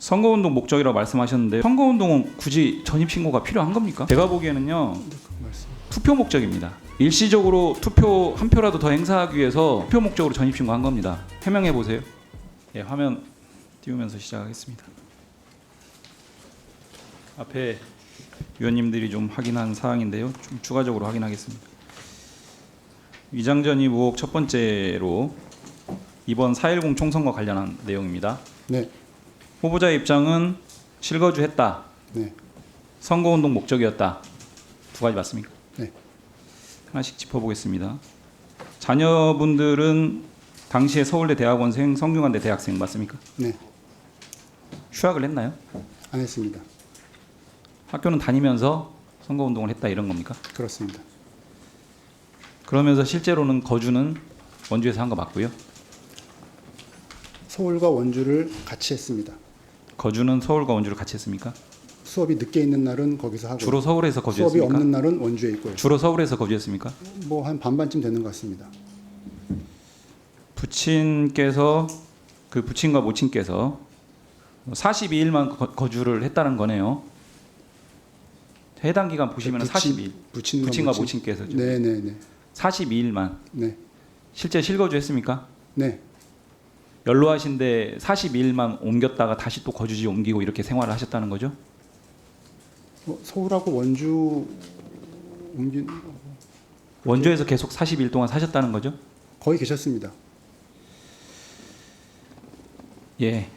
선거운동 목적이라고 말씀하셨는데 선거운동은 굳이 전입신고가 필요한 겁니까? 제가 보기에는요 투표 목적입니다. 일시적으로 투표 한 표라도 더 행사하기 위해서 투표 목적으로 전입신고한 겁니다. 해명해 보세요. 예, 화면 띄우면서 시작하겠습니다. 앞에 위원님들이 좀 확인한 사항인데요. 좀 추가적으로 확인하겠습니다. 위장전입 의혹 첫 번째로 이번 4.10 총선과 관련한 내용입니다. 네. 후보자의 입장은 실거주했다. 네. 선거운동 목적이었다. 두 가지 맞습니까? 네. 하나씩 짚어보겠습니다. 자녀분들은 당시에 서울대 대학원생, 성균관대 대학생 맞습니까? 네. 휴학을 했나요? 안 했습니다. 학교는 다니면서 선거운동을 했다 이런 겁니까? 그렇습니다. 그러면서 실제로는 거주는 원주에서 한 거 맞고요. 서울과 원주를 같이 했습니다. 거주는 서울과 원주를 같이 했습니까? 수업이 늦게 있는 날은 거기서 하고 주로 서울에서 수업이 거주했습니까? 없는 날은 원주에 있고요. 주로 서울에서 거주했습니까? 뭐 한 반반쯤 되는 것 같습니다. 부친께서 그 부친과 모친께서 42일만 거주를 했다는 거네요. 해당 기간 보시면 42일. 부친과 모친께서죠. 네네네. 42일만. 네. 실제 실거주했습니까? 네. 연로하신데 42일만 옮겼다가 다시 또 거주지 옮기고 이렇게 생활을 하셨다는 거죠? 서울하고 원주 옮긴 원주에서 계속 42일 동안 사셨다는 거죠? 거의 계셨습니다. 예.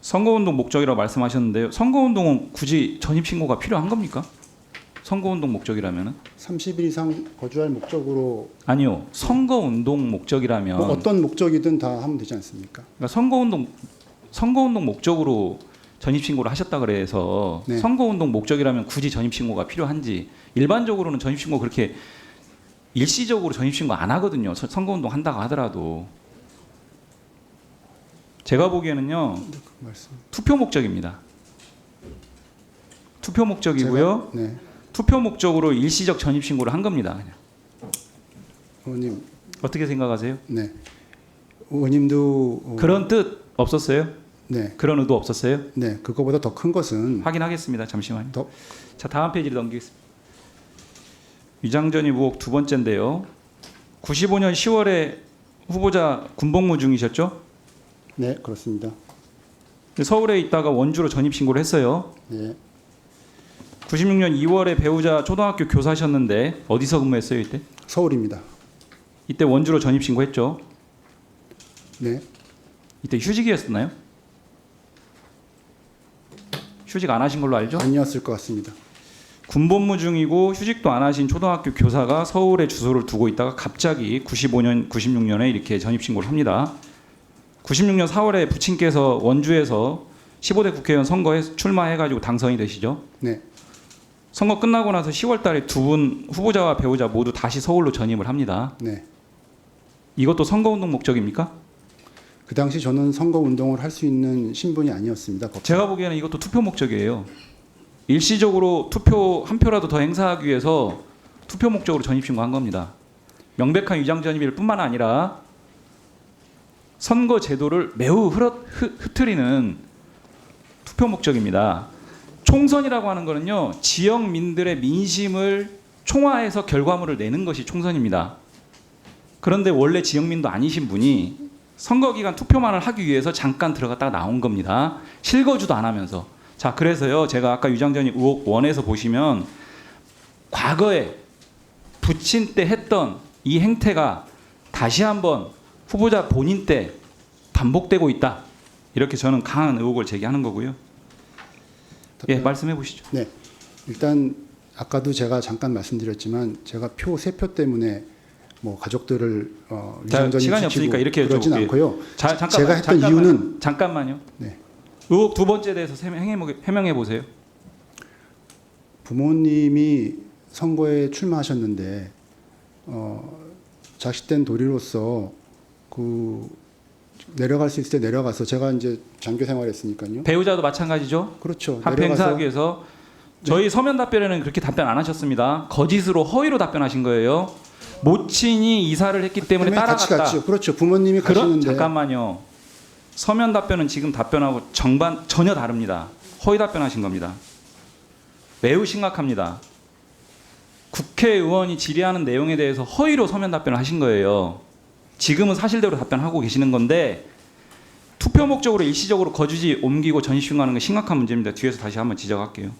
선거운동 목적이라고 말씀하셨는데요. 선거운동은 굳이 전입신고가 필요한 겁니까? 선거운동 목적이라면은? 30일 이상 거주할 목적으로 아니요. 선거운동 목적이라면 뭐 어떤 목적이든 다 하면 되지 않습니까? 그러니까 선거운동 목적으로 전입신고를 하셨다 그래서 네. 선거운동 목적이라면 굳이 전입신고가 필요한지 일반적으로는 전입신고 그렇게 일시적으로 전입신고 안 하거든요. 선거운동 한다고 하더라도 제가 보기에는요 그 말씀. 투표 목적입니다. 투표 목적이고요. 네. 투표 목적으로 일시적 전입신고를 한 겁니다. 그냥. 의원님. 어떻게 생각하세요? 네. 의원님도 그런 뜻 없었어요? 네. 그런 의도 없었어요? 네. 그거보다 더 큰 것은 확인하겠습니다. 잠시만요. 더 자, 다음 페이지를 넘기겠습니다. 위장전입 의혹 두 번째인데요. 95년 10월에 후보자 군복무 중이셨죠? 네, 그렇습니다. 서울에 있다가 원주로 전입신고를 했어요. 네. 96년 2월에 배우자 초등학교 교사셨는데 어디서 근무했어요 이때? 서울입니다. 이때 원주로 전입신고했죠. 네. 이때 휴직이었나요? 휴직 안 하신 걸로 알죠? 아니었을 것 같습니다. 군복무 중이고 휴직도 안 하신 초등학교 교사가 서울에 주소를 두고 있다가 갑자기 95년, 96년에 이렇게 전입신고를 합니다. 96년 4월에 부친께서 원주에서 15대 국회의원 선거에 출마해가지고 당선이 되시죠. 네. 선거 끝나고 나서 10월 달에 두 분 후보자와 배우자 모두 다시 서울로 전입을 합니다. 네. 이것도 선거운동 목적입니까? 그 당시 저는 선거 운동을 할 수 있는 신분이 아니었습니다. 제가 보기에는 이것도 투표 목적이에요. 일시적으로 투표 한 표라도 더 행사하기 위해서 투표 목적으로 전입신고한 겁니다. 명백한 위장전입일 뿐만 아니라 선거 제도를 매우 흐트리는 투표 목적입니다. 총선이라고 하는 거는요, 지역민들의 민심을 총화해서 결과물을 내는 것이 총선입니다. 그런데 원래 지역민도 아니신 분이 선거기간 투표만을 하기 위해서 잠깐 들어갔다가 나온 겁니다. 실거주도 안 하면서. 자, 그래서요, 제가 아까 위장전입 의혹 1에서 보시면 과거에 부친 때 했던 이 행태가 다시 한번 후보자 본인 때 반복되고 있다. 이렇게 저는 강한 의혹을 제기하는 거고요. 예, 말씀해 보시죠. 네. 일단 아까도 제가 잠깐 말씀드렸지만 제가 표 3표 때문에 뭐 가족들을 시간이 없으니까 이렇게 그러진 않고요. 잠깐만, 제가 했던 이유는 잠깐만요. 네. 의혹 두 번째에 대해서 해명해 보세요. 부모님이 선거에 출마하셨는데 자식된 도리로서 그 내려갈 수 있을 때 내려가서 제가 이제 장교 생활했으니까요. 배우자도 마찬가지죠. 그렇죠. 합표 행사하기 위해서 저희 서면 답변에는 그렇게 답변 안 하셨습니다. 거짓으로 허위로 답변하신 거예요. 모친이 이사를 했기 때문에 같이 따라갔다. 갔죠. 그렇죠. 부모님이 가시는데 잠깐만요. 서면 답변은 지금 답변하고 정반 전혀 다릅니다. 허위 답변하신 겁니다. 매우 심각합니다. 국회의원이 질의하는 내용에 대해서 허위로 서면 답변을 하신 거예요. 지금은 사실대로 답변하고 계시는 건데 투표 목적으로 일시적으로 거주지 옮기고 전입신고하는 건 심각한 문제입니다. 뒤에서 다시 한번 지적할게요.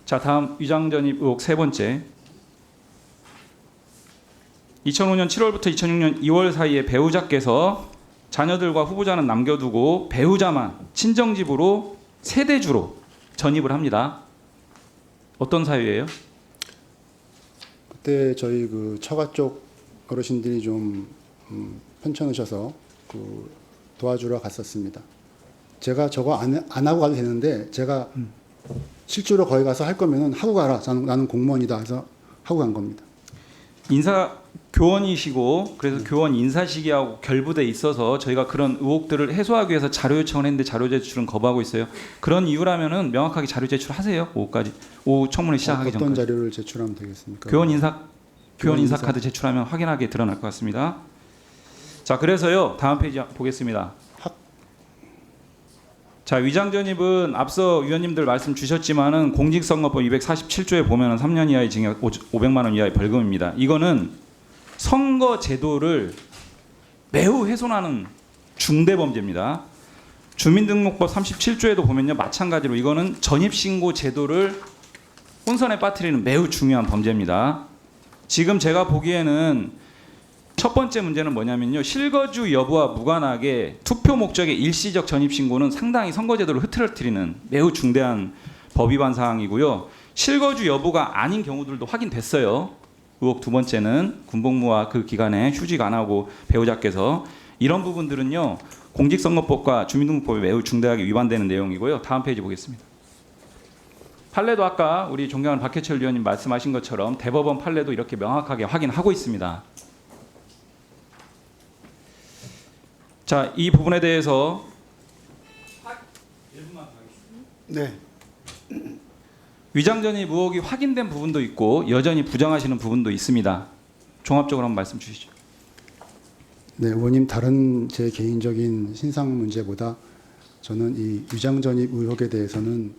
자, 다음 위장전입 의혹 세 번째. 2005년 7월부터 2006년 2월 사이에 배우자께서 자녀들과 후보자는 남겨두고 배우자만 친정집으로 세대주로 전입을 합니다. 어떤 사유예요? 그때 저희 그 처가 쪽 어르신들이 좀 편찮으셔서 그 도와주러 갔었습니다. 제가 저거 안 하고 가도 되는데 제가 실제로 거기 가서 할 거면은 하고 가라. 나는 공무원이다 해서 하고 간 겁니다. 인사 교원이시고 그래서 교원 인사 시기하고 결부돼 있어서 저희가 그런 의혹들을 해소하기 위해서 자료 요청을 했는데 자료 제출은 거부하고 있어요. 그런 이유라면은 명확하게 자료 제출하세요. 오후 청문회 시작하기 어떤 전까지. 자료를 제출하면 되겠습니까? 교원 인사 카드 제출하면 확인하게 드러날 것 같습니다. 자, 그래서요. 다음 페이지 보겠습니다. 자, 위장 전입은 앞서 위원님들 말씀 주셨지만은 공직선거법 247조에 보면은 3년 이하의 징역 500만 원 이하의 벌금입니다. 이거는 선거 제도를 매우 훼손하는 중대 범죄입니다. 주민등록법 37조에도 보면요. 마찬가지로 이거는 전입신고 제도를 혼선에 빠뜨리는 매우 중요한 범죄입니다. 지금 제가 보기에는 첫 번째 문제는 뭐냐면요. 실거주 여부와 무관하게 투표 목적의 일시적 전입신고는 상당히 선거제도를 흐트러뜨리는 매우 중대한 법 위반 사항이고요. 실거주 여부가 아닌 경우들도 확인됐어요. 의혹 두 번째는 군복무와 그 기간에 휴직 안 하고 배우자께서 이런 부분들은요. 공직선거법과 주민등록법에 매우 중대하게 위반되는 내용이고요. 다음 페이지 보겠습니다. 판례도 아까 우리 존경하는 박해철 위원님 말씀하신 것처럼 대법원 판례도 이렇게 명확하게 확인하고 있습니다. 자, 이 부분에 대해서 네. 위장전입 의혹이 확인된 부분도 있고 여전히 부정하시는 부분도 있습니다. 종합적으로 한번 말씀 주시죠. 네, 의원님 다른 제 개인적인 신상 문제보다 저는 이 위장 전입 의혹에 대해서는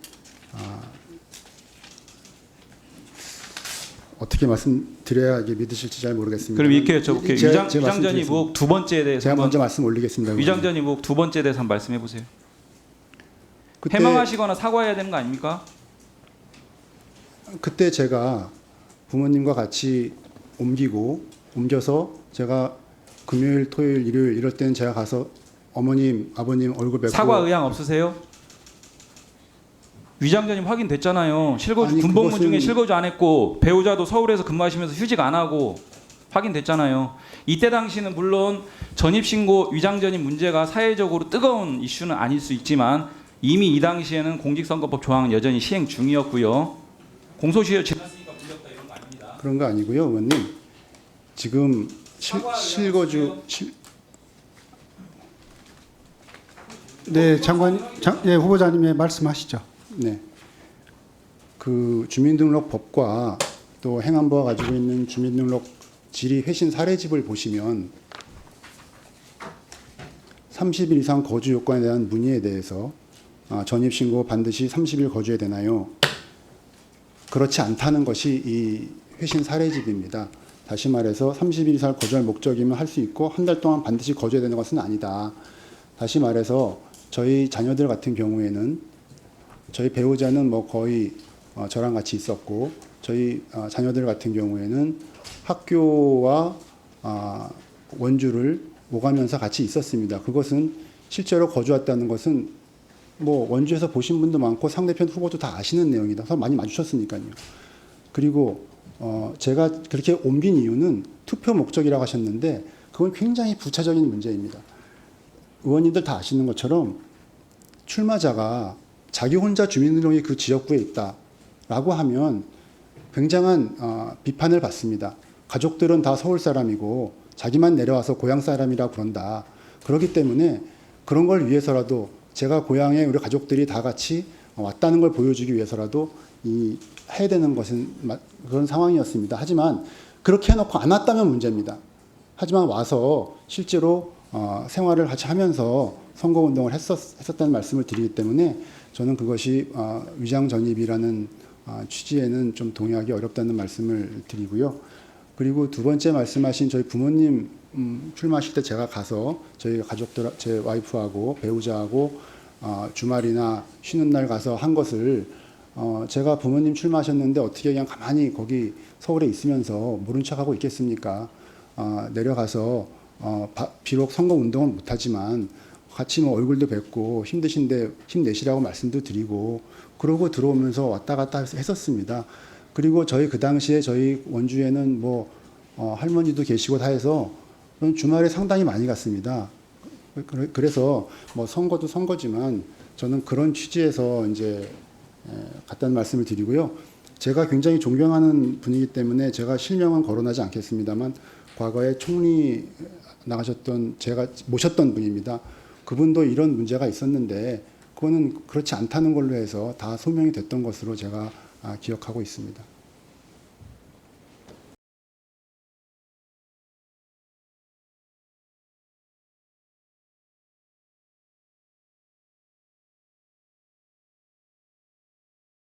어떻게 말씀드려야 이게 믿으실지 잘 모르겠습니다. 그럼 이렇게 여쭤볼게요. 제가 위장전입 의혹 두 번째에 대해서 제가 먼저 말씀 올리겠습니다. 위장전입 의혹 두 번째에 대해서 한번 말씀해 보세요. 그때, 해명하시거나 사과해야 되는 거 아닙니까? 그때 제가 부모님과 같이 옮겨서 제가 금요일, 토요일, 일요일 이럴 때는 제가 가서 어머님, 아버님 얼굴 뵙고 사과 의향 없으세요? 위장전입 확인됐잖아요. 실거주 아니, 군복무 그것은- 중에 실거주 안 했고 배우자도 서울에서 근무하시면서 휴직 안 하고 확인됐잖아요. 이때 당시는 물론 전입신고 위장전입 문제가 사회적으로 뜨거운 이슈는 아닐 수 있지만 이미 이 당시에는 공직선거법 조항은 여전히 시행 중이었고요. 공소시효 지났으니까 불렸다 이런 거 아닙니다. 그런 거 아니고요, 의원님. 지금 실거주 네, 예, 후보자님의 말씀하시죠. 네. 그 주민등록법과 또 행안부가 가지고 있는 주민등록 질의 회신 사례집을 보시면 30일 이상 거주 요건에 대한 문의에 대해서 전입신고 반드시 30일 거주해야 되나요? 그렇지 않다는 것이 이 회신 사례집입니다. 다시 말해서 30일 이상 거주할 목적이면 할 수 있고 한 달 동안 반드시 거주해야 되는 것은 아니다. 다시 말해서 저희 자녀들 같은 경우에는 저희 배우자는 뭐 거의 저랑 같이 있었고 저희 자녀들 같은 경우에는 학교와 원주를 오가면서 같이 있었습니다. 그것은 실제로 거주했다는 것은 뭐 원주에서 보신 분도 많고 상대편 후보도 다 아시는 내용이다. 서로 많이 마주쳤으니까요. 그리고 제가 그렇게 옮긴 이유는 투표 목적이라고 하셨는데 그건 굉장히 부차적인 문제입니다. 의원님들 다 아시는 것처럼 출마자가 자기 혼자 주민등록이 그 지역구에 있다라고 하면 굉장한 비판을 받습니다. 가족들은 다 서울 사람이고 자기만 내려와서 고향 사람이라고 그런다. 그렇기 때문에 그런 걸 위해서라도 제가 고향에 우리 가족들이 다 같이 왔다는 걸 보여주기 위해서라도 해야 되는 것은 그런 상황이었습니다. 하지만 그렇게 해놓고 안 왔다면 문제입니다. 하지만 와서 실제로 생활을 같이 하면서 선거운동을 했었다는 말씀을 드리기 때문에 저는 그것이 위장 전입이라는 취지에는 좀 동의하기 어렵다는 말씀을 드리고요. 그리고 두 번째 말씀하신 저희 부모님 출마하실 때 제가 가서 저희 가족들, 제 와이프하고 배우자하고 주말이나 쉬는 날 가서 한 것을 제가 부모님 출마하셨는데 어떻게 그냥 가만히 거기 서울에 있으면서 모른 척하고 있겠습니까? 내려가서 비록 선거 운동은 못하지만 같이 뭐 얼굴도 뵙고 힘드신데 힘내시라고 말씀도 드리고 그러고 들어오면서 왔다 갔다 했었습니다. 그리고 저희 그 당시에 저희 원주에는 뭐 할머니도 계시고 다 해서 주말에 상당히 많이 갔습니다. 그래서 뭐 선거도 선거지만 저는 그런 취지에서 이제 갔다는 말씀을 드리고요. 제가 굉장히 존경하는 분이기 때문에 제가 실명은 거론하지 않겠습니다만 과거에 총리 나가셨던 제가 모셨던 분입니다. 그분도 이런 문제가 있었는데 그거는 그렇지 않다는 걸로 해서 다 소명이 됐던 것으로 제가 기억하고 있습니다.